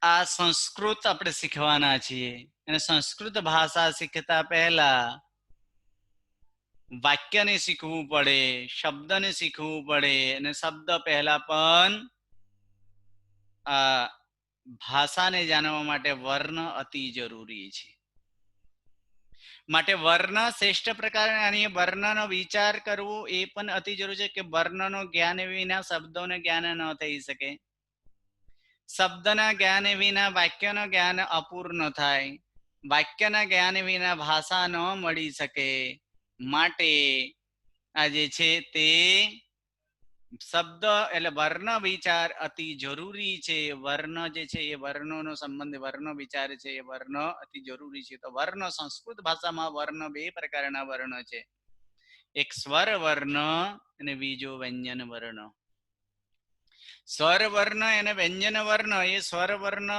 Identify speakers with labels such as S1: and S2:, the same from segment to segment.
S1: આ સંસ્કૃત આપણે શીખવાના છીએ અને સંસ્કૃત ભાષા શીખતા પહેલા વાક્યને શીખવું પડે, શબ્દને શીખવું પડે અને શબ્દ પહેલા પણ આ ભાષાને જાણવા માટે વર્ણ અતિ જરૂરી છે. માટે વર્ણ શ્રેષ્ઠ પ્રકાર અને વર્ણનો વિચાર કરવો એ પણ અતિ જરૂરી છે કે વર્ણનો જ્ઞાન વિના શબ્દોને જ્ઞાન ન થઈ શકે. શબ્દના જ્ઞાન વિના વાક્યનો જ્ઞાન અપૂર્ણ થાય. વાક્યના જ્ઞાન વિના ભાષા ન મળી શકે. માટે આ જે છે તે શબ્દ એટલે વર્ણ વિચાર અતિ જરૂરી છે. વર્ણ જે છે એ વર્ણોનો સંબંધ વર્ણ વિચાર છે એ વર્ણ અતિ જરૂરી છે. તો વર્ણ સંસ્કૃત ભાષામાં વર્ણ બે પ્રકારના વર્ણ છે. એક સ્વર વર્ણ અને બીજો વ્યંજન વર્ણ. સ્વર વર્ણ અને વ્યંજન વર્ણ એ સ્વર વર્ણ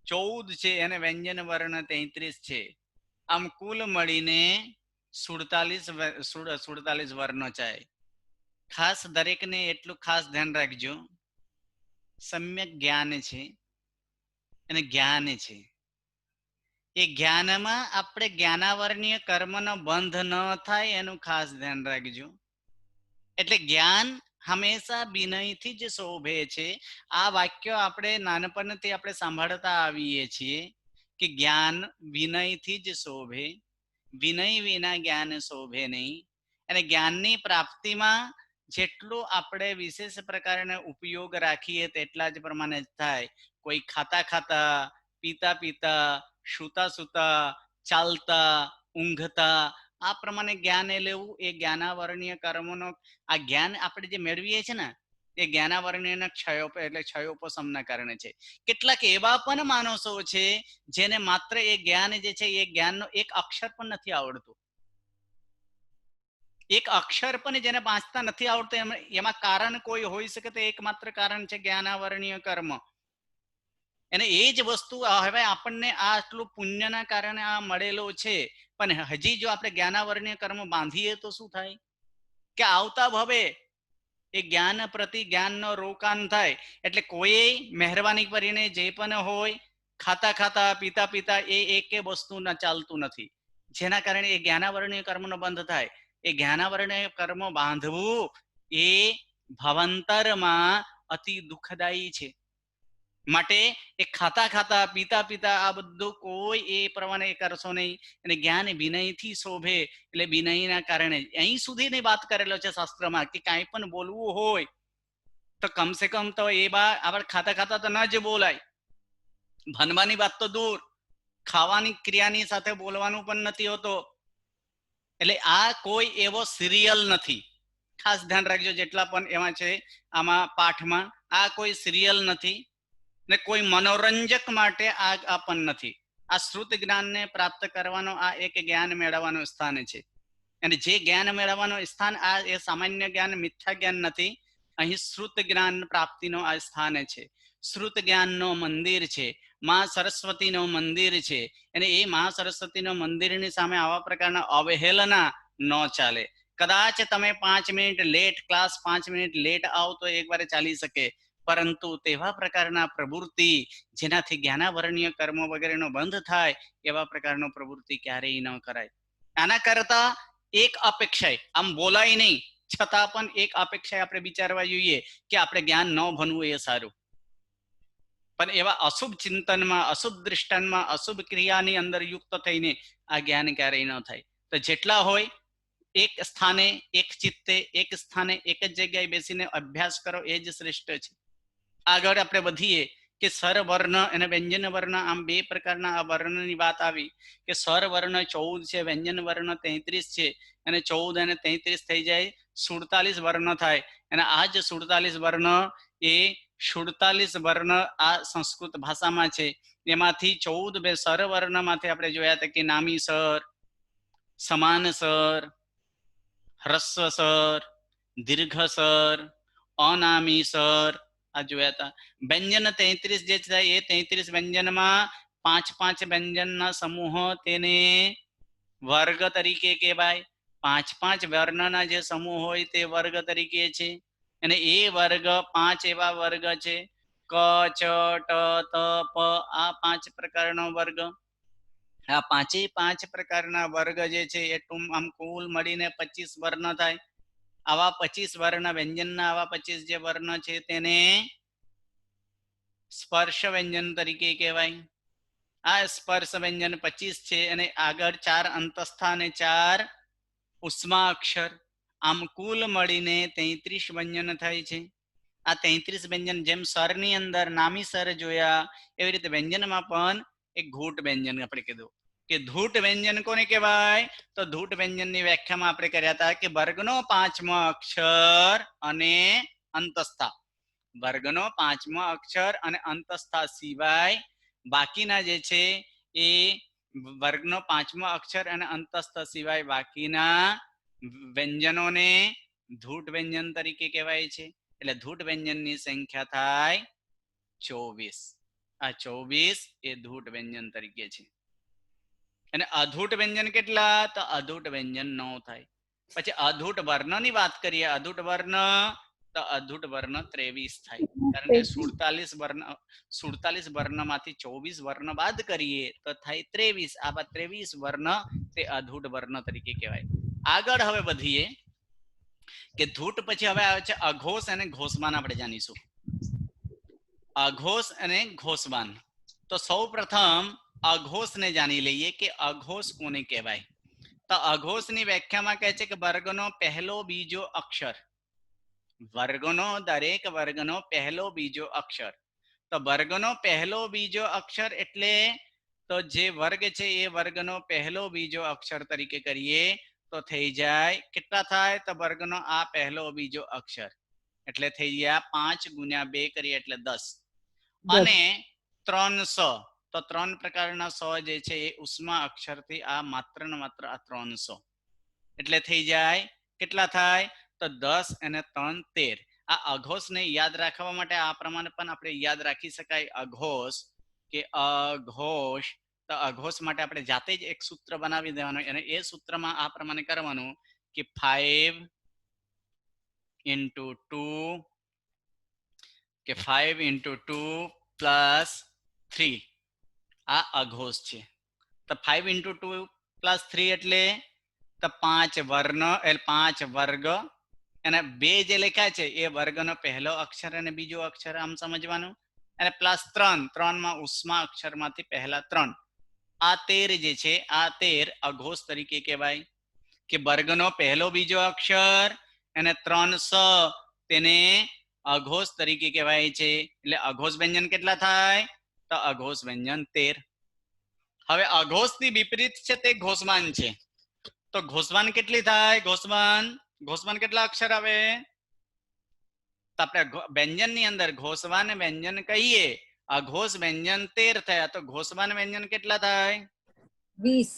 S1: 14 છે અને વ્યંજન વર્ણ 33 છે. આમ કુલ મળીને 47 વર્ણો છે. ખાસ દરેકને એટલું ખાસ ધ્યાન રાખજો, સમ્યક જ્ઞાન છે અને જ્ઞાન છે. એ જ્ઞાનમાં આપણે જ્ઞાનાવરણીય કર્મનો બંધ ન થાય એનું ખાસ ધ્યાન રાખજો. એટલે જ્ઞાન હંમેશા વિનયથી જ શોભે છે. આ વાક્ય આપણે નાનપણથી આપણે સાંભળતા આવીએ છીએ કે જ્ઞાન વિનયથી જ શોભે, વિનય વિના જ્ઞાન શોભે નહીં. અને જ્ઞાનની પ્રાપ્તિમાં જેટલું આપણે વિશેષ પ્રકારનો ઉપયોગ રાખીએ તેટલા જ પ્રમાણે થાય. કોઈ ખાતા ખાતા, પીતા પીતા, સૂતા સૂતા, ચાલતા, ઊંઘતા આ પ્રમાણે જ્ઞાન લેવું એ જ્ઞાનાવરણીય કર્મોનો આ જ્ઞાન આપણે જે મેળવીએ છીએ ને એ જ્ઞાનાવરણીય ક્ષયોપશમના કારણે છે. કેટલાક એવા પણ માણસો છે જેને માત્ર એ જ્ઞાન જે છે એ જ્ઞાનનો એક અક્ષર પણ નથી આવડતું. એક અક્ષર પણ જેને વાંચતા નથી આવડતું એમાં કારણ કોઈ હોઈ શકે તો એકમાત્ર કારણ છે જ્ઞાનાવરણીય કર્મ. અને એ જ વસ્તુ હવે આપણને આટલું પુણ્યના કારણે આ મળેલો છે. પણ હજી જો આપણે જ્ઞાનાવરણીય કર્મ બાંધીએ તો શું થાય કે આવતા ભવે એ જ્ઞાન પ્રતિ જ્ઞાનનો રોકાણ થાય. એટલે કોઈ મહેરબાની કરીને જે પણ હોય ખાતા ખાતા, પીતા પીતા એ એક વસ્તુ ચાલતું નથી, જેના કારણે એ જ્ઞાનાવરણીય કર્મનો બંધ થાય. એ જ્ઞાનાવરણીય કર્મ બાંધવું એ ભાવાંતરમાં અતિ દુઃખદાયી છે. માટે એ ખાતા ખાતા, પીતા પીતા આ બધું કોઈ એ પ્રમાણે કરશો નહીં. અને જ્ઞાન વિનયથી શોભે એટલે વિનયના કારણે અહીં સુધીની વાત કરેલો છે શાસ્ત્રમાં કે કાંઈ પણ બોલવું હોય તો કમસે કમ તો એ આપણે ખાતા ખાતા તો ન જ બોલાય. ભણવાની વાત તો દૂર, ખાવાની ક્રિયાની સાથે બોલવાનું પણ નથી હોતો. એટલે આ કોઈ એવો સિરિયલ નથી. ખાસ ધ્યાન રાખજો જેટલા પણ એમાં છે આમાં પાઠમાં, આ કોઈ સિરિયલ નથી ને કોઈ મનોરંજક માટે આ પણ નથી. આ શ્રુત જ્ઞાનને પ્રાપ્ત કરવાનો આ એક જ્ઞાન મેળવવાનું સ્થાન છે. અને જે જ્ઞાન મેળવવાનું સ્થાન આ એ સામાન્ય જ્ઞાન, મિથ્યા જ્ઞાન નથી. અહીં શ્રુત જ્ઞાન પ્રાપ્તિનો આ સ્થાન છે. શ્રુત જ્ઞાનનો મંદિર છે, માં સરસ્વતીનો મંદિર છે. અને એ માં સરસ્વતીનો મંદિરની સામે આવા પ્રકારના અવહેલના ન ચાલે. કદાચ તમે 5 minute late class 5 minute late આવો તો એકવાર ચાલી શકે, પરંતુ તેવા પ્રકારના પ્રવૃત્તિ જેનાથી જ્ઞાનાવરણીય કર્મો વગેરેનો બંધ થાય એવા પ્રકારનો પ્રવૃત્તિ ક્યારેય ન કરાય. આના કરતા એક અપેક્ષાએ આમ બોલાય નહીં છતાં પણ એક અપેક્ષાએ આપણે વિચારવા જોઈએ કે આપણે જ્ઞાન ન ભણવું એ સારું. પણ એવા અશુભ ચિંતનમાં, અશુભ દૃષ્ટાંતમાં, અશુભ ક્રિયાની અંદર યુક્ત થઈને આ જ્ઞાન ક્યારેય ન થાય. તો જેટલા હોય એક સ્થાને, એક ચિત્તે, એક સ્થાને, એક જ જગ્યાએ બેસીને અભ્યાસ કરો એ જ શ્રેષ્ઠ છે. આગળ આપણે વધીએ કે સ્વર વર્ણ અને વ્યંજન વર્ણ, આમ બે પ્રકારના આ વર્ણની વાત આવી કે સ્વર વર્ણ 14 છે, વ્યંજન વર્ણ 33 છે. અને 14 અને 33 થઈ જાય 47 વર્ણ થાય. અને આ જ 47 વર્ણ એ 47 વર્ણ આ સંસ્કૃત ભાષામાં છે. એમાંથી 14 સ્વર વર્ણમાંથી આપણે જોયા હતા કે નામી સ્વર, સમાન સ્વર, હ્રસ્વ સ્વર, દીર્ઘ સ્વર, અનામી સ્વર આ જોયા હતા. વ્યંજન 33 જે છે એ 33 વ્યંજનમાં 5 વ્યંજનના સમૂહ તેને વર્ગ તરીકે કહેવાય. 5 વર્ણના જે સમૂહ હોય તે વર્ગ તરીકે છે. અને એ વર્ગ 5 એવા વર્ગ છે ક ચ ટ ત પ આ 5 પ્રકારનો વર્ગ. આ પાંચે 5 પ્રકારના વર્ગ જે છે એ આમ કુલ મળીને 25 વર્ણ થાય. આવા 25 વર્ણ વ્યંજનના આવા 25 જે વર્ણ છે તેને સ્પર્શ વ્યંજન તરીકે કહેવાય. આ સ્પર્શ વ્યંજન 25 છે અને આગળ 4 અંતસ્થા અને 4 ઉષ્મા અક્ષર, આમ કુલ મળીને 33 વ્યંજન થાય છે. આ 33 વ્યંજન જેમ સ્વરની અંદર નામી સ્વર જોયા એવી રીતે વ્યંજનમાં પણ એક ઘૂંટ વ્યંજન આપણે કીધું કે ધૂટ વ્યંજન કોને કહેવાય? તો ધૂટ વ્યંજનની વ્યાખ્યામાં આપણે કર્યા હતા કે વર્ગનો 5મો અક્ષર અને અંતસ્થા. વર્ગનો 5મો અક્ષર અને અંતસ્થા સિવાય બાકીના જે છે એ વર્ગનો 5મો અક્ષર અને અંતસ્થ સિવાય બાકીના વ્યંજનોને ધૂટ વ્યંજન તરીકે કહેવાય છે. એટલે ધૂટ વ્યંજનની સંખ્યા થાય 24. આ 24 એ ધૂટ વ્યંજન તરીકે છે. અને અધૂટ વ્યંજન કેટલા? તો અધૂટ વ્યંજન 9 થાય. પછી અધૂટ વર્ણની વાત કરીએ. અધૂટ વર્ણ તો અધૂટ વર્ણ 23 થાય. કારણ કે 47 વર્ણમાંથી 24 વર્ણ બાદ કરીએ તો થાય 23. આ 23 વર્ણ તે અધૂટ વર્ણ તરીકે કહેવાય. આગળ હવે વધીએ કે ધૂટ પછી હવે આવે છે અઘોષ અને ઘોષવાન. આપણે જાણીશું અઘોષ અને ઘોષવાન. તો સૌ પ્રથમ અઘોષને જાણી લઈએ કે અઘોષ કોને કહેવાય. તો અઘોષની વ્યાખ્યામાં કહે છે કે વર્ગનો પહેલો બીજો અક્ષર. વર્ગનો દરેક વર્ગનો પહેલો બીજો અક્ષર. તો વર્ગનો પહેલો બીજો અક્ષર એટલે તો જે વર્ગ છે એ વર્ગનો પહેલો બીજો અક્ષર તરીકે કરીએ તો થઈ જાય કેટલા થાય? તો વર્ગનો આ પહેલો બીજો અક્ષર એટલે થઈ ગયા 5 ગુણ્યા 2 કરીએ એટલે 10 અને 300. તો 3 પ્રકારના 100 જે છે એ ઉષ્મા અક્ષરથી આ માત્ર ને માત્ર આ 300 એટલે થઈ જાય કેટલા થાય? તો 10 અને 3 13. આ અઘોષને યાદ રાખવા માટે આ પ્રમાણે પણ આપણે યાદ રાખી શકાય અઘોષ કે અઘોષ. તો અઘોષ માટે આપણે જાતે જ એક સૂત્ર બનાવી દેવાનું અને એ સૂત્રમાં આ પ્રમાણે કરવાનું કે 5 into 2 કે 5 into 2 plus 3 આ અઘોષ છે. તો 5 into 2 plus 3 એટલે તો 5 વર્ણ એટલે 5 વર્ગ અને 2 જે લખ્યા છે એ વર્ગનો પહેલો અક્ષર અને બીજો અક્ષર આમ સમજવાનું અને પ્લસ 3 માં ઉષ્મા અક્ષરમાંથી પહેલા 3. આ 13 જે છે આ 13 અઘોષ તરીકે કહેવાય કે વર્ગનો પહેલો બીજો અક્ષર અને 300 તેને અઘોષ તરીકે કહેવાય છે. એટલે અઘોષ વ્યંજન કેટલા થાય? તો અઘોષ વ્યંજન 13. હવે અઘોષની વિપરીત છે તે ઘોષવાન છે. તો ઘોષવાન કેટલી થાય? ઘોષવાન કેટલા અક્ષર આવે? તો આપણે વ્યંજનની અંદર ઘોષવાન વ્યંજન કહીએ. અઘોષ વ્યંજન 13 થયા તો ઘોષવાન વ્યંજન કેટલા થાય?
S2: 20.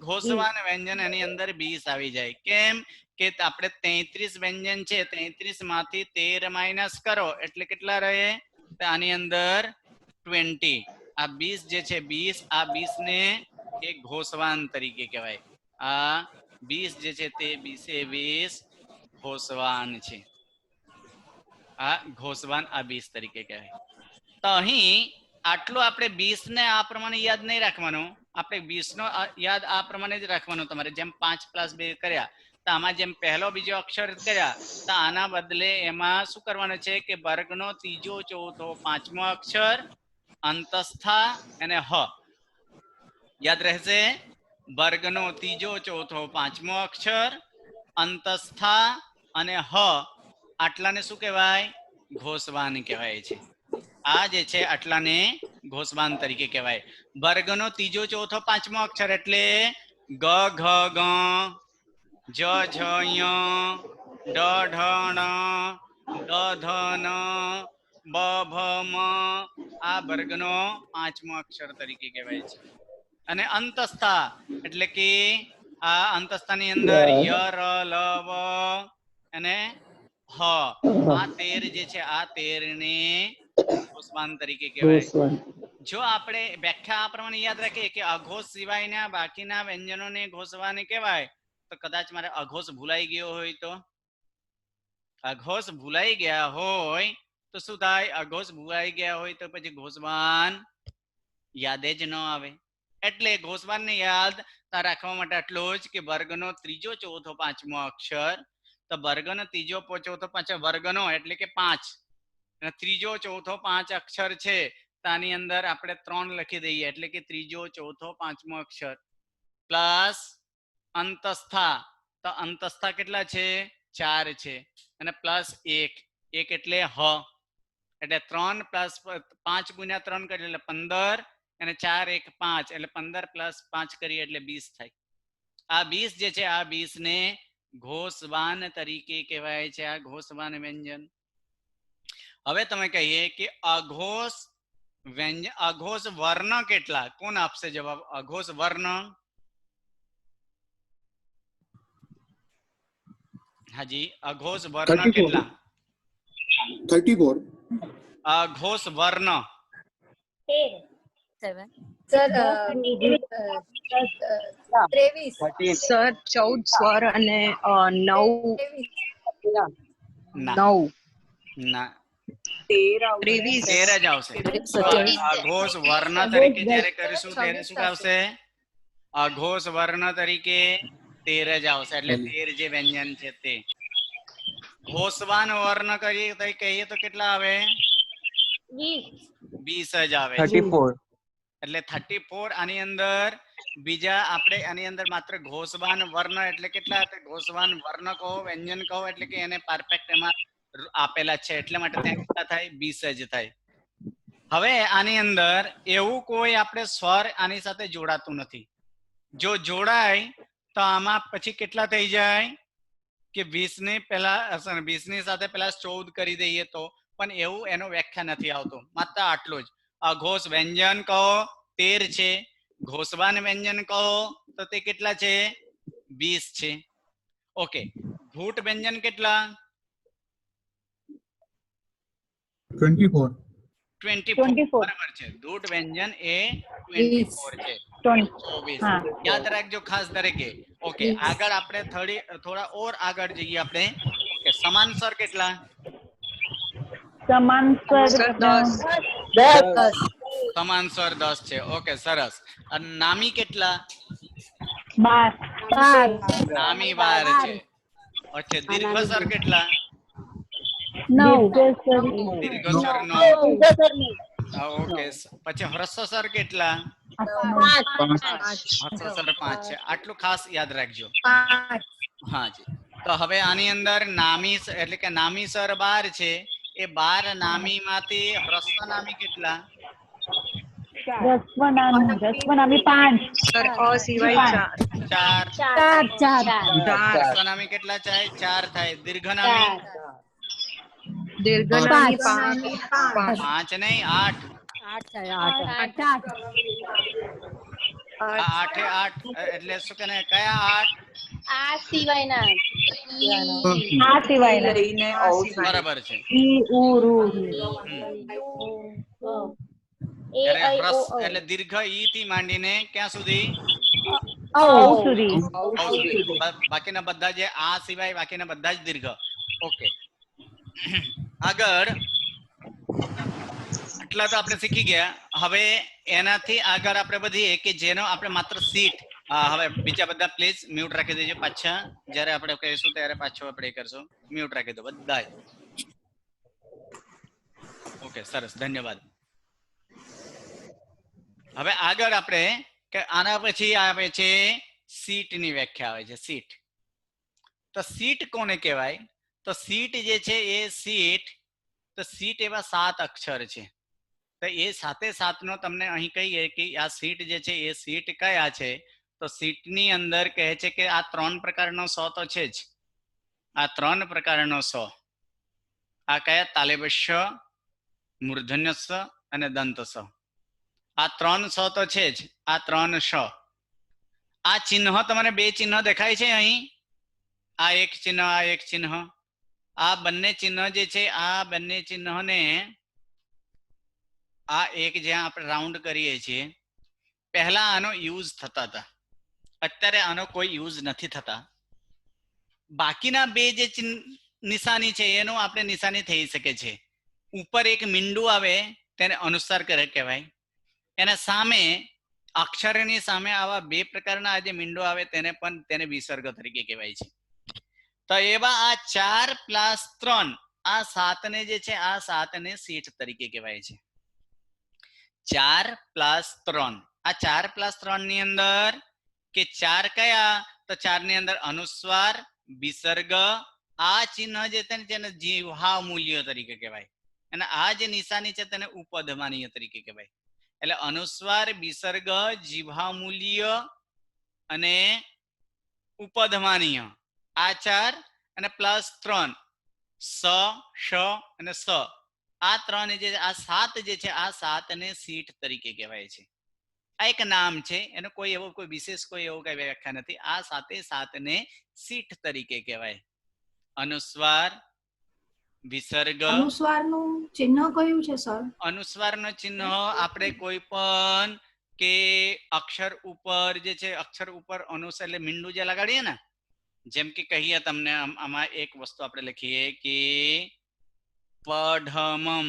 S1: ઘોષવાન વ્યંજન એની અંદર 20 આવી જાય. કેમ કે આપણે 33 વ્યંજન છે 33 માંથી 13 માઇનસ કરો એટલે કેટલા રહે? તો આની અંદર 20. આ 20 જે છે 20 આ 20 ને એક ઘોષવાન તરીકે કહેવાય. આ 20 જે છે તે 20 ઘોષવાન છે. આ ઘોષવાન આ 20 તરીકે કહેવાય. તો અહીં આટલું આપણે 20 ને આ પ્રમાણે યાદ નહીં રાખવાનું. આપણે 20 નો યાદ આ પ્રમાણે જ રાખવાનું. તમારે જેમ 5 + 2 કર્યા તો આમાં જેમ પહેલો બીજો અક્ષર કર્યા તો આના બદલે એમાં શું કરવાનું છે કે વર્ગનો ત્રીજો ચોથો પાંચમો અક્ષર અંતસ્થા અને હ યાદ રહેશે. વર્ગનો ત્રીજો ચોથો પાંચમો અક્ષર અંતસ્થા અને હ આટલાને શું કહેવાય? ઘોષવાન કહેવાય છે. આ જે છે આટલાને ઘોષવાન તરીકે કહેવાય. વર્ગનો ત્રીજો ચોથો પાંચમો અક્ષર એટલે ગ ઘ ગ જ ઝ ય ડ ઢ ણ ડ ધ ન બ ભ મ આ વર્ગનો પાંચમો અક્ષર તરીકે કહેવાય છે. અને અંતસ્થા એટલે કે આ અંતસ્થાની અંદર ય ર લ વ અને હ આ 13 જે છે આ 13 ને ઘોષવાન તરીકે કહેવાય. જો આપણે વ્યાખ્યા આ પ્રમાણે યાદ રાખીએ કે અઘોષ સિવાયના બાકીના વ્યંજનોને ઘોષવાન કહેવાય તો કદાચ મારે અઘોષ ભૂલાઈ ગયો હોય તો અઘોષ ભૂલાઈ ગયા હોય તો શું થાય? અઘોષ ભૂલાઈ ગયા હોય તો પછી ઘોષવાન યાદ જ ન આવે. એટલે ઘોષવાનને યાદ રાખવા માટે આટલું જ કે વર્ગનો ત્રીજો ચોથો પાંચમો અક્ષર, તો વર્ગનો ત્રીજો ચોથો પાંચમો વર્ગનો એટલે કે 5 અને ત્રીજો ચોથો 5 અક્ષર છે તો આની અંદર આપણે 3 લખી દઈએ એટલે કે ત્રીજો ચોથો પાંચમો અક્ષર પ્લસ અંતસ્થા, તો અંતસ્થા કેટલા છે? 4 છે અને પ્લસ 1 એટલે હ, એટલે 3 પ્લસ 5 ગુણ્યા 3 કરીએ એટલે 15 અને 4 1 5 એટલે 15 પ્લસ 5 કરીએ એટલે 20 થાય. આ 20 જે છે આ 20 ને ઘોષવાન તરીકે કહેવાય છે, આ ઘોષવાન વ્યંજન. હવે તમે કહીએ કે અઘોષ વ્યંજન, અઘોષ વર્ણ કેટલા? કોણ આપશે જવાબ? અઘોષ વર્ણ. હાજી, અઘોષ વર્ણ કેટલા?
S2: 34.
S1: અઘોષ વર્ણ
S3: 7
S4: સર 23
S3: સર 14 સ્વર અને 9
S1: ના
S3: 9
S1: ના
S3: 23
S1: 13 જ આવશે. અઘોષ વર્ણ તરીકે જ્યારે કરીશું ત્યારે શું આવશે? અઘોષ વર્ણ તરીકે 13 જ આવશે, એટલે 13 જે વ્યંજન છે તે. ઘોષવાન વર્ણ કરીએ તો કહીએ તો કેટલા આવે? 20 જ આવે.
S5: 34.
S1: એટલે 34. આની અંદર બીજા આપણે આની અંદર માત્ર ઘોષવાન વર્ણ એટલે કેટલા? ઘોષવાન વર્ણ કહો, વ્યંજન કહો એટલે કે એને પરફેક્ટ એમાં આપેલા છે એટલા માટે ત્યાં કેટલા થાય? 20 જ થાય. હવે આની અંદર એવું કોઈ આપણે સ્વર આની સાથે જોડાતું નથી. જો જોડાય તો આમાં પછી કેટલા થઈ જાય કે 20 ની પહેલા 20 ની સાથે પહેલા 14 કરી દઈએ તો, પણ એવું એનો વ્યાખ્યા નથી આવતો. માત્ર આટલું જ. અઘોષ વ્યંજન કહો 13 છે, ઘોષવાન વ્યંજન કહો તો તે કેટલા છે? 20 છે. ઓકે, ઘૂંટ વ્યંજન કેટલા?
S2: 24.
S1: 24 બરાબર છે. ઘૂંટ વ્યંજન એ 24 છે. 24 યાદ રાખજો ખાસ દરેકે. ઓકે, આગળ આપણે થોડા ઓર આગળ જઈએ આપણે. ઓકે, સમાંસર કેટલા?
S3: સર 10
S1: સમાંસર 10 છે. ઓકે, સરસ. અને નામી કેટલા?
S4: 12
S1: નામી 12 છે. ઓકે, દીર્ઘસર કેટલા?
S4: 9
S1: દીર્ઘસર 9. ઓકે, પછી હ્રસ્વસર કેટલા? હ્રસ્વસર 5 છે. આટલું ખાસ યાદ રાખજો.
S4: 5
S1: હાજી. તો હવે આની અંદર નામી એટલે કે નામીસર 12 છે. એ 12 નામી માંથી હ્રસ્વ નામી કેટલા?
S4: રસ્વનામી 5
S3: સર અ સિવાય
S1: 4.
S4: 4
S1: હ્રસ્વ નામી કેટલા થાય? 4 થાય. દીર્ઘ નામી?
S3: દીર્ઘનામી
S1: 5 નહીં 8.
S4: 8
S1: 8 એટલે શું કે કયા 8?
S4: આ સિવાયના
S3: લઈને અ સિવાય.
S1: બરાબર છે.
S4: ઈ ઉ રૂ
S1: એટલે દીર્ઘ ઈ થી માંડીને ક્યાં સુધી?
S4: ઓ સુધી
S1: ઔ સુધી. બાકીના બધા જે આ સિવાય બાકીના બધા જ દીર્ઘ. ઓકે, આગળ આટલા તો આપણે શીખી ગયા. હવે એનાથી આગળ આપણે વધીએ કે જેનો આપણે માત્ર સીટ. હવે બીજા બધા પ્લીઝ મ્યુટ રાખી દેજો. પાછા જ્યારે આપણે કહીશું ત્યારે પાછો આપણે કરશું. મ્યુટ રાખી દો બધા. ઓકે, સરસ, ધન્યવાદ. હવે આગળ આપણે કે આના પછી આવે છે સીટની વ્યાખ્યા આવે છે. સીટ. તો સીટ કોને કહેવાય? તો સીટ જે છે એ સીટ, તો સીટ એવા 7 અક્ષર છે. તો એ સાથે સાથનો તમને અહીં કહીએ કે આ સીટ જે છે એ સીટ કયા છે? તો સીટની અંદર કહે છે કે આ 3 પ્રકારનો સ તો છે જ. આ 3 પ્રકારનો સ. આ કયા? તાલેબ શ, મૂર્ધન્ય સ અને દંત સ. આ 3 સ તો છે જ. આ 3 શ. આ ચિહ્ન તમને 2 ચિહ્ન દેખાય છે અહીં. આ એક ચિહ્ન, આ એક ચિહ્ન. આ બંને ચિહ્ન જે છે આ બંને ચિહ્નને આ એક જ્યાં આપણે રાઉન્ડ કરીએ છીએ, પહેલા આનો યુઝ થતા હતા. અત્યારે આનો કોઈ યુઝ નથી થતા. બાકીના 2 જે નિશાની છે એનો આપણે નિશાની થઈ શકે છે. ઉપર એક મીંડું આવે તેને અનુસ્વાર કહેવાય. એના સામે અક્ષરની સામે આવા બે પ્રકારના જે મીંડો આવે તેને વિસર્ગ તરીકે કહેવાય છે. તો એવા આ 4 પ્લસ 3 આ 7 ને જે છે આ 7 ને શેઠ તરીકે કહેવાય છે. 4 પ્લસ 3 આ 4 પ્લસ 3 ની અંદર કે 4 કયા? તો 4 ની અંદર અનુસ્વાર, વિસર્ગ, આ ચિહ્ન જે છે તેને જીવહા મૂલ્ય તરીકે કહેવાય અને આ જે નિશાની છે તેને ઉપધમાનીય તરીકે કહેવાય. એટલે અનુસ્વાર, વિસર્ગ, જીવહા મૂલ્ય અને ઉપધમાનીય આ 4 અને પ્લસ 3 સ, શ અને સ આ 3 જે આ 7 જે છે આ 7 ને શીઠ તરીકે કહેવાય છે. આ એક નામ છે, એનો કોઈ વિશેષ કોઈ કઈ વ્યાખ્યા નથી. આ 7 ને શીઠ તરીકે કહેવાય. અનુસ્વાર, વિસર્ગ.
S5: અનુસ્વારનું ચિહ્ન કયું છે સર?
S1: અનુસ્વારનું ચિહ્ન આપણે કોઈ પણ કે અક્ષર ઉપર જે છે અક્ષર ઉપર અનુસ્વાર એટલે મીંડું જે લગાડીએ ને, જેમ કે કહીએ તમને આમાં એક વસ્તુ આપણે લખીએ કે પઢમમ,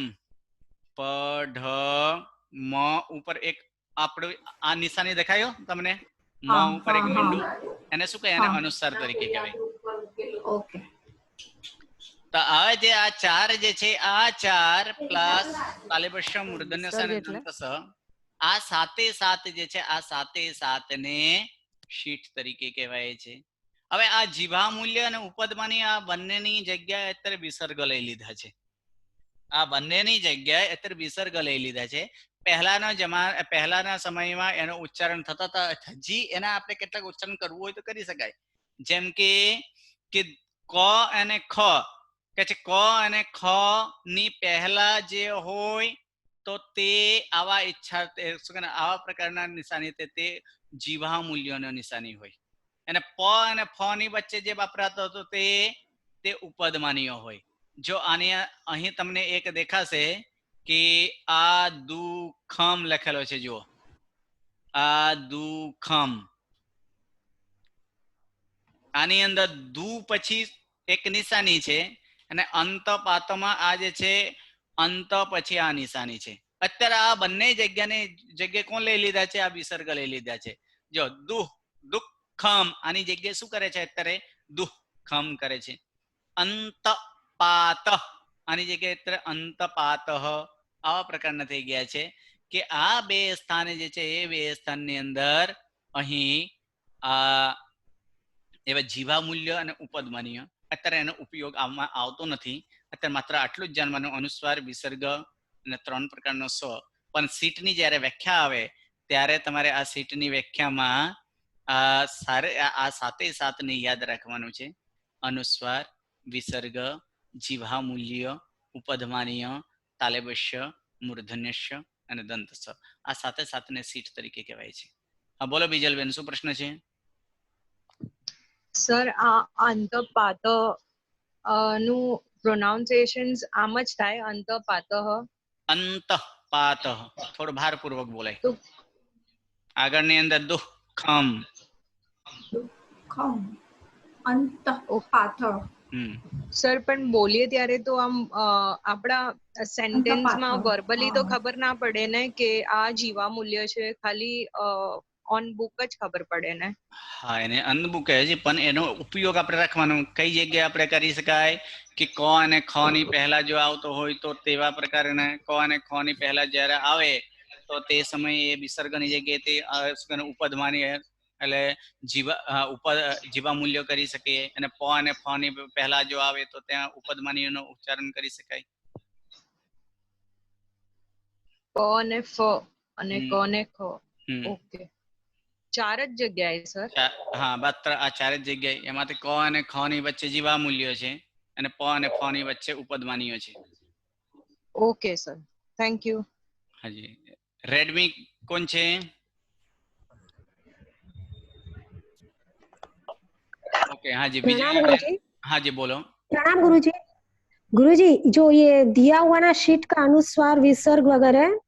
S1: પઢમ ઉપર એક આપણું આ નિશાની દેખાયો તમને? મ ઉપર એક મીંડું, એને શું કહે? એને અનુસ્વાર તરીકે કહેવાય.
S5: ઓકે.
S1: તો આ જે આ 4 જે છે આ 4 પ્લસ તાલિબશ મૂર્ધન્ય સ અને દંત સ આ 7 જે છે આ 7 ને શીઠ તરીકે કહેવાય છે. હવે આ જીવા મૂલ્ય અને ઉપદમાની આ બંનેની જગ્યાએ અત્યારે વિસર્ગ લઈ લીધા છે. આ બંનેની જગ્યાએ અત્યારે વિસર્ગ લઈ લીધા છે. પહેલાના સમયમાં એનો ઉચ્ચારણ થતા હતા, હજી એના આપણે કેટલાક ઉચ્ચારણ કરવું હોય તો કરી શકાય. જેમ કે ક અને ખ કે છે, ક અને ખ ની પહેલા જે હોય તો તે આવા આવા પ્રકારના નિશાની તે જીવા મૂલ્યોની નિશાની હોય. અને પ અને ફ ની વચ્ચે જે વાપરાતો હતો તે ઉપદમાનીય હોય. જો આની અહીં તમને એક દેખાશે કે આ દુખમ લખેલો છે, જુઓ આ દુખમ, આની અંદર દુ પછી એક નિશાની છે અને અંત પાતમાં આ જે છે અંત પછી આ નિશાની છે. અત્યારે આ બંને જગ્યાએ કોણ લઈ લીધા છે? આ વિસર્ગ લઈ લીધા છે. જો દુઃખમ આની જગ્યાએ શું કરે છે? અત્યારે દુઃખમ કરે છે. અંત પાત આની જગ્યાએ અત્યારે અંતપાત આવા પ્રકારના થઈ ગયા છે કે આ બે સ્થાને જે છે એ બે સ્થાનની અંદર અહીં આ એવા જીવા મૂલ્ય અને ઉપદમાનીય અત્યારે એનો ઉપયોગ આવતો નથી. અત્યારે માત્ર આટલું જ જાણવાનું, અનુસ્વાર, વિસર્ગ અને 3 પ્રકારનો સ. પણ સીટની જ્યારે વ્યાખ્યા આવે ત્યારે તમારે આ સીટની વ્યાખ્યામાં આ 7 ને યાદ રાખવાનું છે. અનુસ્વાર, વિસર્ગ, જીવા મૂલ્ય, ઉપધમાનીય, તાલેબશ્ય, મૂર્ધન્યશ્ય અને દંતસ આ 7 ને સીટ તરીકે કહેવાય છે. હા બોલો બીજલબેન, શું પ્રશ્ન છે?
S3: સર આ અંતપાત નું પ્રોનાઉન્સિએશન આમ જ થાય, અંતપાત?
S1: અંતપાત થોડું ભારપૂર્વક બોલાય. આગળની અંદર દુઃખમ,
S5: દુઃખમ, અંતપાત.
S3: સર પણ બોલીએ ત્યારે તો આમ આપણા સેન્ટેન્સમાં વર્બલી તો ખબર ના પડે ને કે આ જીવા મૂલ્ય છે, ખાલી ઓન બુક જ ખબર પડે ને.
S1: હા, એને અનબુક કહે છે, પણ એનો ઉપયોગ આપણે રાખવાનો કઈ જગ્યાએ આપણે કરી શકાય કે ક અને ખ ની પહેલા જો આવતો હોય તો તેવા પ્રકારે ક અને ખ ની પહેલા જ્યારે આવે તો તે સમયે વિસર્ગની જગ્યાએ તે ઉપદમાની એટલે જીવા મૂલ્ય કરી શકીએ. અને પ અને ફ ની પહેલા જો આવે તો ત્યાં ઉપદમાનીયનો ઉચ્ચારણ કરી શકાય.
S3: પ અને ફ અને ક ને ખ. ઓકે, 4 જ જગ્યાએ સર?
S1: હા, માત્ર આ 4 જ જગ્યાએ. એમાંથી ક અને ખ ની વચ્ચે જીવા મૂલ્ય છે અને પ અને ફ ની વચ્ચે ઉપદમાનીય છે.
S3: Okay sir, thank you.
S1: હાજી. રેડમી કોણ છે? ओके, हाँ जी विजय, हाँ जी बोलो.
S6: प्रणाम गुरुजी. गुरुजी, जो ये दिया हुआ ना शीट का अनुस्वार, विसर्ग वगैरह,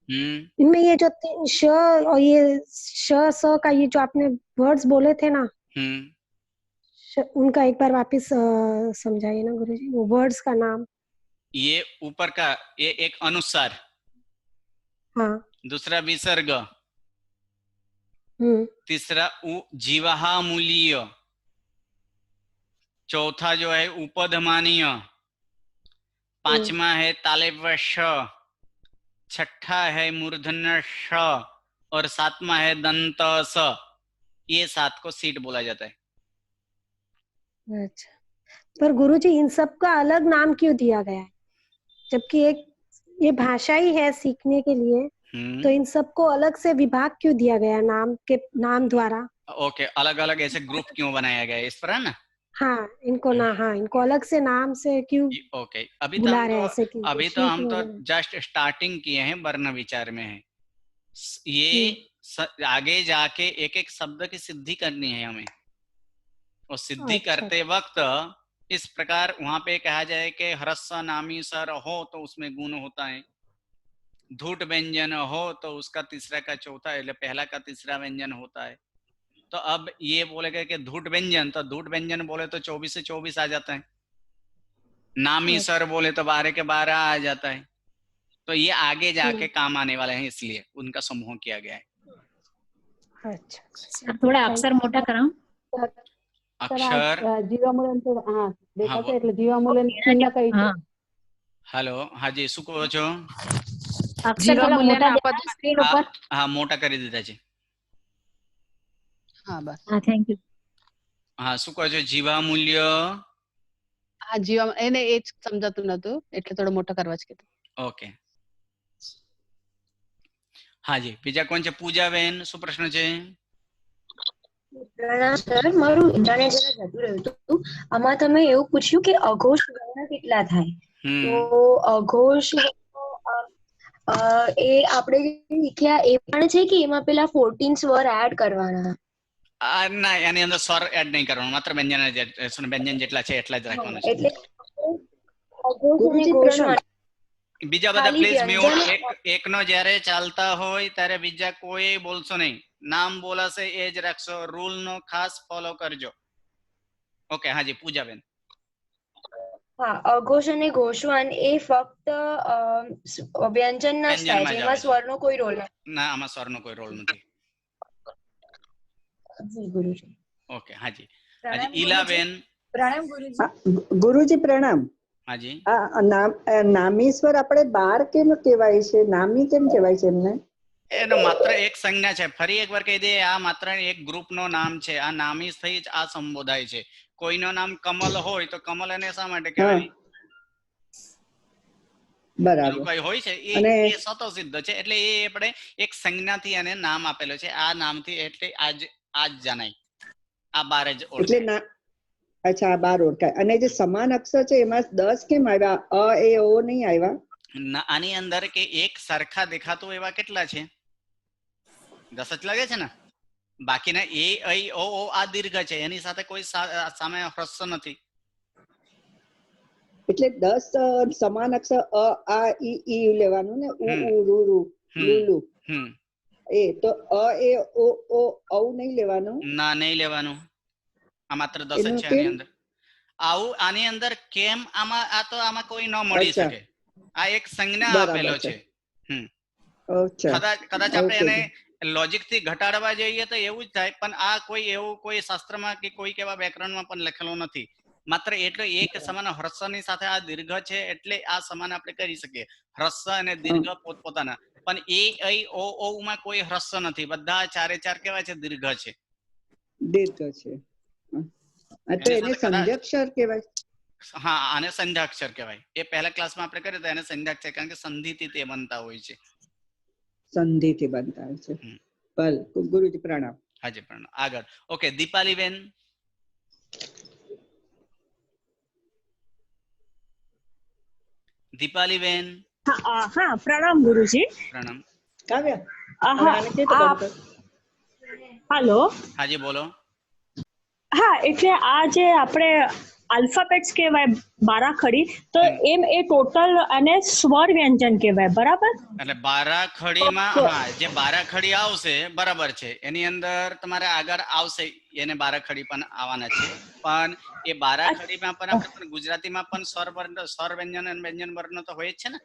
S6: इनमें ये जो श और ये श स का ये जो आपने वर्ड्स बोले थे ना, उनका एक बार वापस समझाइए ना गुरुजी, वो वर्ड्स का नाम.
S1: ये ऊपर का ये एक अनुस्वार,
S6: हाँ
S1: दूसरा विसर्ग, तीसरा जीवाहामूलीय, चौथा जो है उपधमानीय, पांचवा है तालेब श, छठा है मूर्धन्य श और सातवां है दंत स। ये 7 को सीट बोला जाता है।
S6: अच्छा, पर गुरुजी इन सब का अलग नाम क्यों दिया गया है, जबकि एक ये भाषा ही है सीखने के लिए, तो इन सबको अलग से विभाग क्यों दिया गया नाम द्वारा?
S1: ओके, अलग अलग ऐसे ग्रुप क्यों बनाया गया है इस पर, है ना?
S6: हाँ, इनको अलग से नाम से क्यों
S1: ओके, अभी
S6: बुला रहे हैं ऐसे?
S1: अभी तो हम तो जस्ट स्टार्टिंग किए हैं, वर्ण विचार में है ये। आगे जाके एक एक शब्द की सिद्धि करनी है हमें, और सिद्धि करते वक्त इस प्रकार वहां पे कहा जाए कि ह्रस्व नामी सर हो तो उसमें गुण होता है, धूट व्यंजन हो तो उसका तीसरा का चौथा मतलब पहला का तीसरा व्यंजन होता है। तो अब ये बोलेगा कि धूट व्यंजन, तो धूट व्यंजन बोले तो 24 से 24 आ जाता है, नामी सर बोले तो 12 के 12 आ जाता है। तो ये आगे जाके काम आने वाले हैं, इसलिए उनका समूह किया गया है।
S6: अच्छा,
S4: थोड़ा अक्षर मोटा कराऊं?
S1: अक्षर
S7: જીવામૂલન હા દેખાશે એટલે જીવામૂલન ચિહ્ન કઈ છે?
S1: हेलो, हाँ जी, શું કહો છો?
S4: અક્ષર થોડા મોટા દેખાય સ્ક્રીન ઉપર?
S1: हाँ, मोटा કરી દીધા છે।
S7: હા બસ,
S4: હા, થેન્ક યુ।
S1: हाँ, શું કહો છો? જીવામૂલ્ય,
S7: હા જીવા એને એ જ સમજાતું નતું એટલે થોડો મોટો કરવા જ કીધું।
S1: ઓકે, हाँ जी, બીજા કોણ છે? પૂજાબેન, શું પ્રશ્ન છે?
S8: સર, મારું ઇન્ટરનેટ જરા જતું રહ્યું હતું। આમાં તમે એવું પૂછ્યું કે અઘોષ વર્ણ કેટલા થાય, તો અઘોષ એ આપણે શીખ્યા એ પણ છે કે એમાં પેલા 14 સ્વર એડ કરવાના?
S1: ના, એની અંદર સ્વર એડ નહીં કરવાનો, માત્ર વ્યંજન જેટલા છે એટલા જ રાખવાના છે।
S8: એટલે અઘોષ અને ઘોષ
S1: બીજા બધા પ્લીઝ મ્યુટ, એકનો જ્યારે ચાલતા હોય ત્યારે બીજા કોઈ બોલશો નહીં, નામ બોલાશે એ જ રાખશો, રૂલ નો ખાસ ફોલો કરજો। ઓકે, હાજી પૂજાબેન।
S8: હા, અઘોષ અને ઘોષવાન એ ફક્ત વ્યંજનના જ થાય છે, એમાં સ્વરનો કોઈ રોલ નથી?
S1: ના, આમાં સ્વરનો કોઈ રોલ નથી।
S8: જી ગુરુજી।
S1: ઓકે, હાજી, હાજી ઈલાબેન।
S9: પ્રણામ ગુરુજી। ગુરુજી પ્રણામ।
S1: હાજી,
S9: નામીશ્વર આપણે 12 કેમ કહેવાય છે? નામી કેમ કહેવાય છે એમને?
S1: એનો માત્ર એક સંજ્ઞા છે। ફરી એકવાર કહી દઈએ, આ માત્ર એક ગ્રુપ નો નામ છે, આ નામી થઈ જ આ સંબોધાય છે। કોઈનો નામ કમલ હોય તો કમલ એને શા માટે કહેવાય?
S9: બરાબર,
S1: કોઈ હોય છે એ સ્વતઃસિદ્ધ છે, એટલે એ આપણે એક સંજ્ઞાથી એને નામ આપેલો છે, આ નામથી એટલે આજ જણાય, આ 12 જ ઓળખાય।
S9: એટલે અચ્છા, આ 12 ઓળખાય। અને જે સમાન અક્ષર છે એમાં 10 કેમ આવ્યા? અ એ ઓ નહીં આવ્યા?
S1: આની અંદર કે એક સરખા દેખાતો એવા કેટલા છે? 10 જ લાગે છે ને? બાકીના એ ऐ ओ ओ આ દીર્ઘ છે, એની સાથે કોઈ સામે હ્રસ્વ નથી।
S9: એટલે 10 સમાન અક્ષર અ આ ઈ લેવાનું ને, ઉ ઉ રુ રુ લુલુ એ, તો અ એ ઓ ઓ ઔ નહીં લેવાનું?
S1: ના, નહીં લેવાનું, આ માત્ર 10 જ છે આની અંદર। આવું આની અંદર કેમ આમાં કોઈ ન મળી શકે, આ એક સંજ્ઞા આપેલો છે। કદાચ આપણે એને લોજિક થી ઘટાડવા જઈએ તો એવું જ થાય, પણ આ કોઈ શાસ્ત્રમાં કે કોઈ એવા વ્યાકરણમાં પણ લખેલો નથી। માત્ર એટલો એક સમાન હ્રસ્વની સાથે આ દીર્ઘ છે એટલે આ સમાન આપણે કરી શકીએ। હ્રસ્વ અને દીર્ઘ પોતપોતાના, પણ એ ऐ ओ ओ માં કોઈ હ્રસ્વ નથી, બધા ચારે ચાર કેવા છે? દીર્ઘ છે।
S9: દીર્ઘ છે, તો એને સંધ્યાક્ષર કહેવાય?
S1: હા, આને સંધ્યાક્ષર કહેવાય। એ પહેલા ક્લાસમાં આપણે કર્યું તો એને સંધ્યાક્ષર, કારણ કે સંધિથી તે બનતા હોય છે,
S9: સંધિથી બનતા હોય છે। ભલે, ગુરુજી પ્રણામ।
S1: હાજી પ્રણામ। આગળ ઓકે, દીપાલીબેન। દીપાલીબેન।
S10: હા, પ્રણામ ગુરુજી।
S1: પ્રણામ।
S9: કાવ્ય,
S10: હેલો,
S1: હાજી બોલો।
S10: હા, એટલે આ જે આપણે આલ્ફાબેટ્સ કહેવાય 12 ખડી, તો એમ એ ટોટલ અને સ્વર વ્યંજન કહેવાય, બરાબર?
S1: એટલે 12 ખડીમાં હા, જે 12 ખડી આવશે બરાબર છે, એની અંદર તમારે આગળ આવશે એને 12 ખડી પણ આવવાના છે, પણ એ બારાખડીમાં પણ આપણે પણ ગુજરાતીમાં પણ સ્વર વ્યંજન અને વ્યંજન વર્ણ તો હોય જ છે ને.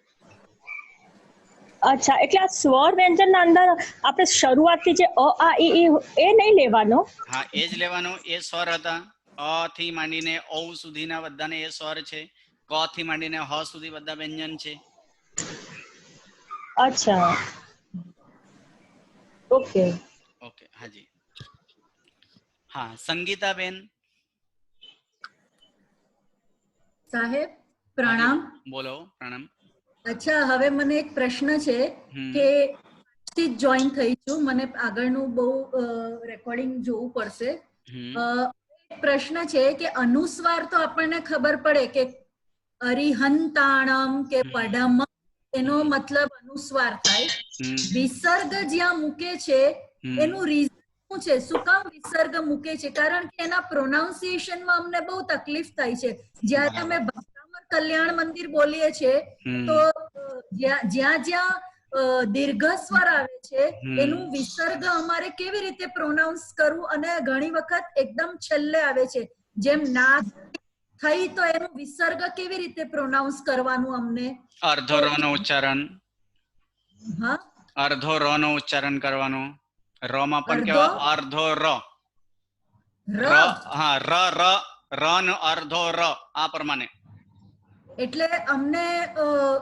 S10: અચ્છા, એટલે આ સ્વર વ્યંજન ના અંદર આપણે શરૂઆતથી જે અ આ ઈ એ નહીં લેવાનો.
S1: હા, એ જ લેવાનું. એ સ્વર હતા. અ થી માંડીને ઔ સુધીના બધાને એ સ્વર છે. ક થી માંડીને હ સુધી બધા વ્યંજન છે.
S10: અચ્છા, ઓકે
S1: ઓકે, હાજી. હા, સંગીતાબેન.
S11: સાહેબ પ્રણામ.
S1: બોલો. પ્રણામ.
S11: અચ્છા, હવે મને એક પ્રશ્ન છે કે જોઈન થઈ છું, મને આગળનું બહુ રેકોર્ડિંગ જોવું પડશે. પ્રશ્ન છે કે અનુસ્વાર તો આપણને ખબર પડે કે અરિહંતાણમ કે પડમ, એનો મતલબ અનુસ્વાર થાય. વિસર્ગ જ્યાં મૂકે છે એનું રીઝન શું છે? શું કામ વિસર્ગ મૂકે છે? કારણ કે એના પ્રોનાઉન્સિએશનમાં અમને બહુ તકલીફ થાય છે. જ્યારે અમે ભક્તામર કલ્યાણ મંદિર બોલીએ છીએ તો જ્યાં દીર્ઘ સ્વર આવે છે એનું વિસર્ગ અમારે કેવી રીતે પ્રોનાઉન્સ કરવું, અને ઘણી વખત એકદમ છેલ્લે આવે છે. જેમ ના થઈ તો એનું વિસર્ગ કેવી રીતે પ્રોનાઉન્સ કરવાનું અમને?
S1: અર્ધો ર નો ઉચ્ચારણ.
S11: હા,
S1: અર્ધો ર નો ઉચ્ચારણ કરવાનું. ર માં પણ કેવા અર્ધો ર. હા, ર નો અર્ધો ર, આ પ્રમાણે.
S11: એટલે અમને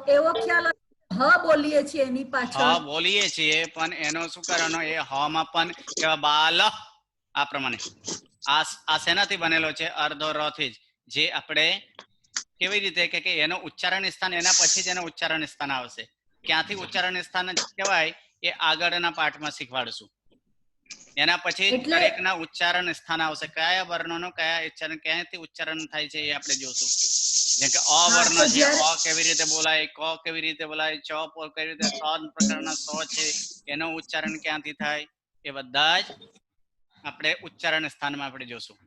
S11: એવો ખ્યાલ હ બોલીએ છીએ એની પાછળ.
S1: હા, બોલીએ છીએ, પણ એનો શું કરવાનો? એ હ માં પણ કેવા બાલ, આ પ્રમાણે. આ શેનાથી બનેલો છે? અર્ધો ર થી જ. જે આપણે કેવી રીતે કે એનો ઉચ્ચારણ સ્થાન એના પછી જ એનો ઉચ્ચારણ સ્થાન આવશે. ક્યાંથી ઉચ્ચારણ સ્થાન કહેવાય એ આગળના પાઠમાં શીખવાડશું. એના પછી દરેકના ઉચ્ચારણ સ્થાન આવશે. કયા વર્ણોનો કયા ઉચ્ચારણ ક્યાંથી ઉચ્ચારણ થાય છે એ આપણે જોશું. જેમ કે અ વર્ણ છે, અ કેવી રીતે બોલાય, ક કેવી રીતે બોલાય, ચ કેવી રીતે, સ પ્રકારના સ છે એનો ઉચ્ચારણ ક્યાંથી થાય, એ બધા જ આપણે ઉચ્ચારણ સ્થાનમાં આપણે જોશું.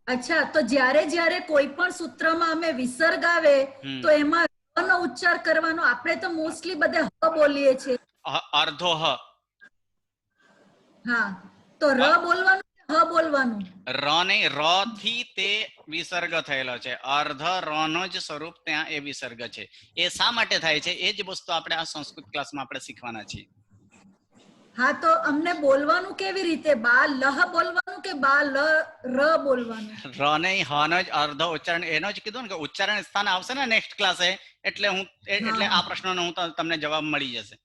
S11: અચ્છા, તો જ્યારે કોઈ પણ સૂત્રમાં અમે વિસર્ગ આવે તો એમાં ર નો ઉચ્ચાર કરવાનો. આપણે તો મોસ્ટલી બધે હ બોલીએ છીએ.
S1: અર્ધો હ.
S11: હા, તો ર બોલવાનું કે હ બોલવાનું?
S1: ર નહીં, ર થી તે વિસર્ગ થયેલો છે. અર્ધ ર નો જ સ્વરૂપ ત્યાં એ વિસર્ગ છે. એ શા માટે થાય છે એ જ વસ્તુ આપણે આ સંસ્કૃત ક્લાસમાં આપણે શીખવાના છીએ.
S11: હા, તો અમને બોલવાનું કેવી રીતે? બા લહ બોલવાનું કે બા લ ર બોલવાનું?
S1: ર નહીં, હ નો જ અર્ધો ઉચ્ચારણ. એનો જ કીધું ને કે ઉચ્ચારણ સ્થાન આવશે ને નેક્સ્ટ ક્લાસે, એટલે આ પ્રશ્નનો તમને જવાબ મળી જશે.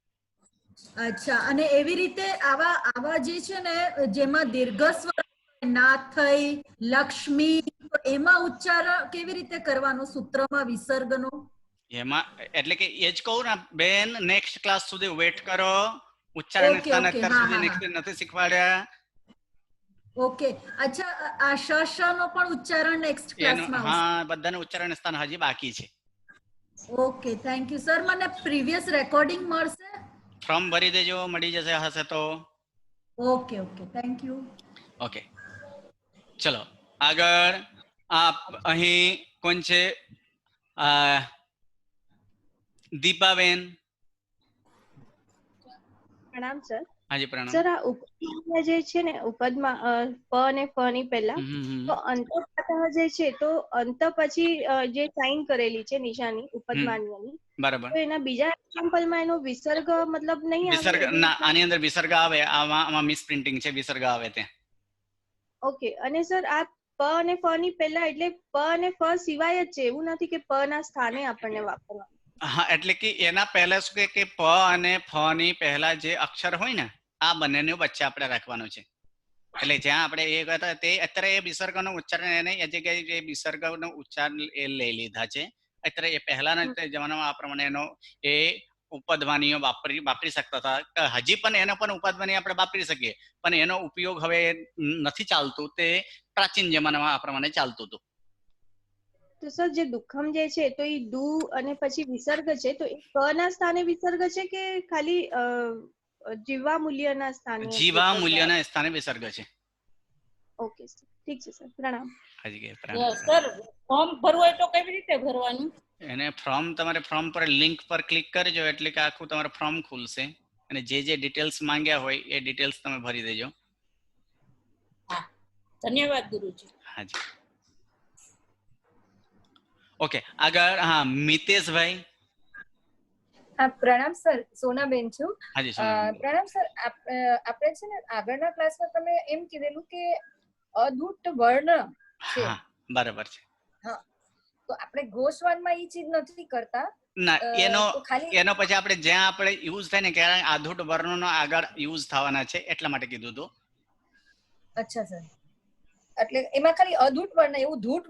S11: અચ્છા, અને એવી રીતે આવા જે છે ને જેમાં દીર્ઘ સ્વર, નાથઈ, લક્ષ્મી, એમાં ઉચ્ચારણ કેવી રીતે કરવાનું સૂત્રમાં વિસર્ગનો?
S1: એમાં એટલે કે એ જ કહું ને બેન, નેક્સ્ટ ક્લાસ સુધી વેટ કરો. ઉચ્ચારણ સ્થાન અત્યાર સુધી નથી શીખવાડ્યા.
S11: ઓકે, અચ્છા, આ શ નો પણ ઉચ્ચારણ નેક્સ્ટ ક્લાસમાં આવશે?
S1: હા, બધાનું ઉચ્ચારણ સ્થાન હજી બાકી છે.
S11: Okay, thank you sir. મને પ્રીવિયસ રેકોર્ડિંગ મળશે?
S1: ફોર્મ ભરી દેજો, મળી જશે હશે તો.
S11: Okay, thank you.
S1: ઓકે, ચલો આગળ. અહીં કોણ છે? દીપાબેન.
S8: પ્રણામ સર.
S1: હાજી, પ્રણામ.
S8: સર, આ ઉપદમાં જે છે ને, ઉપદમાં પ અને ફ ની પહેલા તો અંતપાતઃ જે છે, તો અંત પછી જે સાઇન કરેલી છે નિશાની ઉપદમાન્યની,
S1: બરાબર,
S8: તો એના બીજા એક્ઝામ્પલમાં એનો વિસર્ગ મતલબ નહીં આવે?
S1: વિસર્ગ ના, આની અંદર વિસર્ગ આવે. આમાં મિસ પ્રિન્ટિંગ છે, વિસર્ગ આવે ત્યાં.
S8: ઓકે, અને સર આ પ અને ફ ની પહેલા એટલે પ અને ફ સિવાય જ છે, એવું નથી કે પ ના સ્થાને આપણને વાપરવાનું?
S1: હા, એટલે કે એના પહેલા શું કે પ અને ફ ની પહેલા જે અક્ષર હોય ને, આ બંનેનું વચ્ચે આપણે રાખવાનું છે. એટલે જ્યાં આપણે એ કહેતા તે અત્યારે એ વિસર્ગનો ઉચ્ચારણ એને એ જગ્યાએ જે વિસર્ગનો ઉચ્ચારણ એ લઈ લીધા છે. અત્યારે એ પહેલાના જમાનામાં આ પ્રમાણે એનો એ ઉપદવાનીઓ વાપરી શકતા હતા. હજી પણ એનો પણ ઉપદવાની આપણે વાપરી શકીએ, પણ એનો ઉપયોગ હવે નથી ચાલતું. તે પ્રાચીન જમાનામાં આ પ્રમાણે ચાલતું હતું.
S8: તો સર, જે દુઃખમ જે છે તો એ દુ અને પછી વિસર્ગ છે, તો એ ક ના સ્થાને વિસર્ગ છે કે ખાલી જીવા મૂલ્યના સ્થાને?
S1: જીવા મૂલ્યના સ્થાને વિસર્ગ છે.
S8: ઓકે, ઠીક છે સર. પ્રણામ.
S12: સર, ફોર્મ ભરવું હોય તો કેવી રીતે ભરવાનું?
S1: એને તમારે ફોર્મ પર લિંક પર ક્લિક કરજો, એટલે કે આખું તમારું ફોર્મ ખુલશે અને જે ડિટેલ્સ માંગ્યા હોય એ ડિટેલ્સ તમે ભરી દેજો.
S12: હા, ધન્યવાદ ગુરુજી.
S1: હાજી. ઓકે આગળ હા મિતેશભાઈ.
S13: હા પ્રણામ સર, સોનાબેન છું.
S1: હાજી સોનાબેન.
S13: પ્રણામ સર, આપણે છે ને આગળના ક્લાસમાં તમે એમ કીધેલું કે અદૂટ વર્ણ છે.
S1: હા બરાબર છે.
S13: હા, તો આપણે ગોસ્વાનમાં એ ચીજ નથી કરતા.
S1: ના એનો પછી આપણે જ્યાં આપણે યુઝ થાય ને ક્યારે અદૂટ વર્ણનો આગળ યુઝ થવાના છે એટલા માટે કીધું હતું.
S13: અચ્છા સર, એટલે એમાં ખાલી અદૂટ વર્ણ, એવું ધૂટ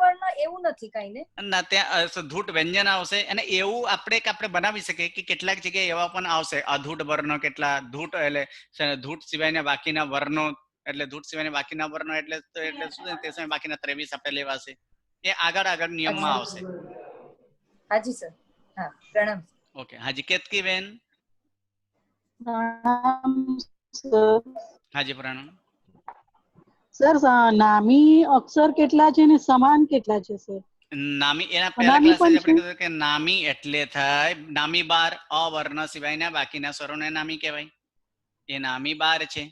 S13: વર્ણ એવું નથી કઈ ને?
S1: ના, ત્યાં ધૂટ વ્યંજન આવશે અને એવું આપણે બનાવી શકીએ કે કેટલાક જગ્યાએ એવા પણ આવશે અધૂટ વર્ણો, કેટલા ધૂટ એટલે ધૂટ સિવાયના બાકીના વર્ણો, એટલે ધૂટ સિવાયના બાકીના વર્ણો એટલે શું તે સમય બાકીના 23 આપણે લેવાશે. એ આગળ નિયમમાં આવશે.
S13: હાજી સર. હા પ્રણામ.
S1: ઓકે હાજી કેતકી બેન.
S14: પ્રણામ સર.
S1: હાજી પ્રણામ.
S14: સર નામી અક્ષર કેટલા છે ને સમાન કેટલા છે સર?
S1: નામી એના પહેલા ક્લાસમાં આપણે કીધું કે નામી એટલે થાય નામી બાર અવર્ણ સિવાયના બાકીના સ્વરોને નામી કહેવાય. એ નામી બાર છે.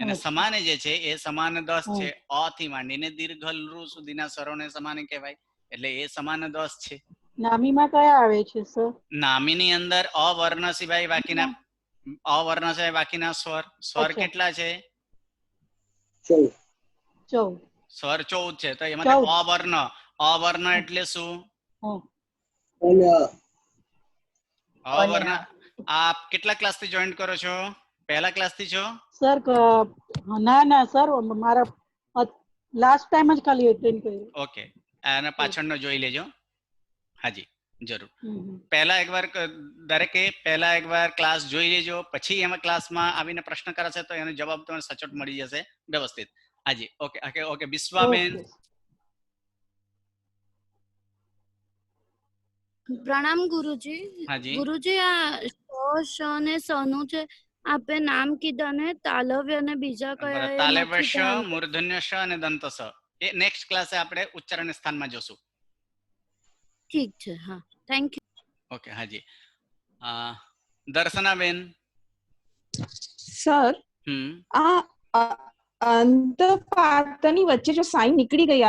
S1: અને સમાન જે છે એ સમાન 10 છે. અ થી માંડીને દીર્ઘ લૃ સુધીના સ્વરોને સમાન કહેવાય, એટલે એ સમાન 10 છે.
S14: નામીમાં કયા આવે છે સર?
S1: નામીની અંદર અવર્ણ સિવાય બાકીના સ્વર કેટલા છે?
S14: 14.
S1: સ્વર 14 છે. તો એમાં અવર્ણ એટલે શું? અવર્ણ. આપ કેટલા ક્લાસ થી જોઈન કરો છો? પહેલા ક્લાસ થી છો
S14: સર? ના સર, મારા લાસ્ટ ટાઈમ જ ખાલી અટેન્ડ કર્યું.
S1: ઓકે, અને પાછળનો જોઈ લેજો. હાજી જરૂર. પહેલા એકવાર ક્લાસ જોઈ લેજો, પછી એમાં ક્લાસમાં આવીને પ્રશ્ન કરાશે તો એનો જવાબ તમને સચોટ મળી જશે વ્યવસ્થિત. હાજી ઓકે બિસ્વાબેન.
S4: પ્રણામ ગુરુજી.
S1: હાજી
S4: ગુરુજી, આ શ ને સ નું છે આપે નામ કીધા ને તાલવ્ય અને બીજા કયા?
S1: તાલવ્ય શ, મૂર્ધન્ય શ અને દંત સ. એ નેક્સ્ટ ક્લાસે આપણે ઉચ્ચારણ સ્થાનમાં જોશું.
S4: ઠીક છે. હા, થેન્ક યુ.
S1: ઓકે હાજી. દર્શનાબેન.
S15: સર, આ અંતપાતની વચ્ચે જો સાઈન નીકળી ગઈ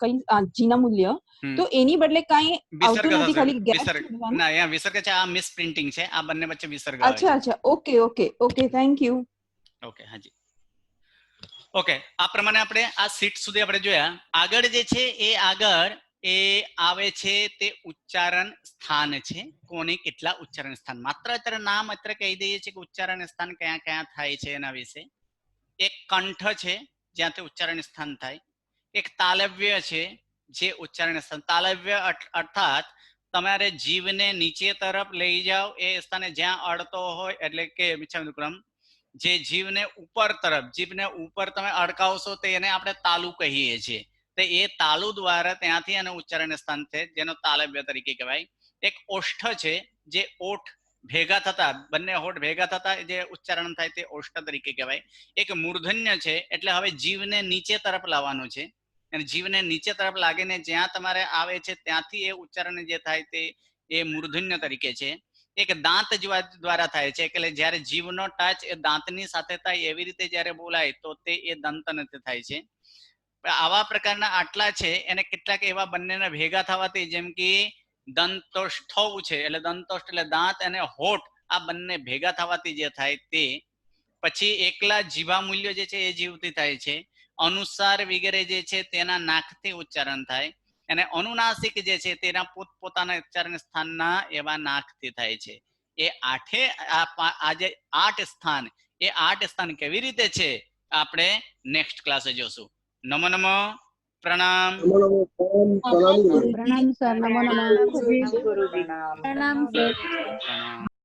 S15: કઈ જીના મૂલ્ય, તો એની બદલે કઈ આવતું નથી, ખાલી ગેપ.
S1: ના, અહીંયા વિસર્ગ છે. આ મિસ પ્રિન્ટિંગ છે. આ બંને વચ્ચે વિસર્ગ.
S15: અચ્છા ઓકે થેન્ક યુ.
S1: ઓકે હાજી. ઓકે, આ પ્રમાણે આપણે આ સીટ સુધી આપણે જોયા. આગળ જે છે એ આવે છે તે ઉચ્ચારણ સ્થાન છે. કોને કેટલા ઉચ્ચારણ સ્થાન? માત્ર અત્યારે નામ અત્યારે કહી દઈએ છીએ કે ઉચ્ચારણ સ્થાન ક્યાં ક્યાં થાય છે એના વિશે. એક કંઠ છે જ્યાંથી ઉચ્ચારણ સ્થાન થાય. એક તાલવ્ય છે જે ઉચ્ચારણ સ્થાન. તાલવ્ય અર્થાત તમારે જીભને નીચે તરફ લઈ જાઓ એ સ્થાને જ્યાં અડતો હોય, એટલે કે ક્રમ જે જીભને ઉપર તમે અડકાવશો તો એને આપણે તાલુ કહીએ છીએ. તો એ તાલુ દ્વારા ત્યાંથી અને ઉચ્ચારણ સ્થાન છે જેનો તાલવ્ય તરીકે કહેવાય. એક ઓષ્ઠ છે જે ઓઠ ભેગા થતા, બંને હોઠ ભેગા થતા જે ઉચ્ચારણ થાય તે ઓષ્ઠ તરીકે કહેવાય. એક મૂર્ધન્ય છે, એટલે હવે જીભને નીચે તરફ લાવવાનું છે અને જીભને નીચે તરફ લાગીને જ્યાં તમારે આવે છે ત્યાંથી એ ઉચ્ચારણ જે થાય તે એ મૂર્ધન્ય તરીકે છે. એક દાંત દ્વારા થાય છે, એટલે જ્યારે જીભનો ટચ એ દાંતની સાથે થાય એવી રીતે જ્યારે બોલાય તો તે એ દંતન થાય છે. આવા પ્રકારના આટલા છે. એને કેટલાક એવા બંનેને ભેગા થવાથી, જેમ કે દંતોષ્ઠવ છે, એટલે દંતોષ્ઠ એટલે દાંત અને હોઠ, આ બંને ભેગા થવાથી જે થાય તે. પછી એકલા જીભા મૂલ્ય જે છે એ જીવથી થાય છે. અનુસાર વગેરે જે છે તેના નાકથી ઉચ્ચારણ થાય, અને અનુનાસિક જે છે તેના પોતપોતાના ઉચ્ચારણ સ્થાનના એવા નાકથી થાય છે. એ આજે 8 સ્થાન, એ 8 સ્થાન કેવી રીતે છે આપણે નેક્સ્ટ ક્લાસે જોશું. નમો નમો. પ્રણામ.
S7: પ્રણામ સર. નમો નમઃ.
S11: પ્રણામ સર.